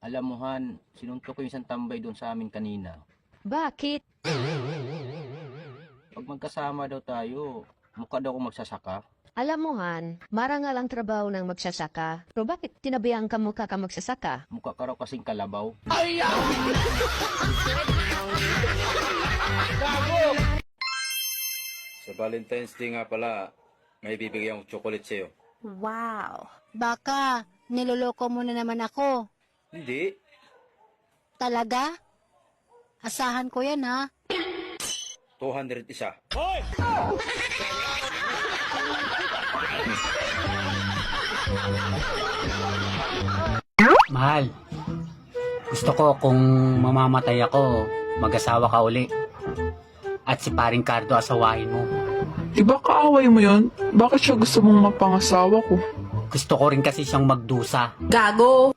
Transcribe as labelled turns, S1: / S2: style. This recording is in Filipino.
S1: Alam mo Han, sinuntok ko yung isang tambay doon sa amin kanina.
S2: Bakit?
S1: Pag magkasama daw tayo, mukha daw ako magsasaka.
S2: Alam mo Han, marangal ang trabaho ng magsasaka. Pero bakit tinabihan ka mukha ka magsasaka?
S1: Mukha ka raw kasing kalabaw.
S3: Sa Valentine's Day nga pala, may bibigyan akong chocolate sa'yo.
S4: Wow. Baka, niloloko mo na naman ako.
S3: Hindi.
S4: Talaga? Asahan ko yan, ha?
S3: 200 isa.
S5: Mahal, gusto ko kung mamamatay ako, mag-asawa ka uli. At si paring Cardo asawahin mo.
S6: Di ba kaaway mo yun? Bakit siya gusto mong mapangasawa ko?
S5: Gusto ko rin kasi siyang magdusa.
S7: Gago!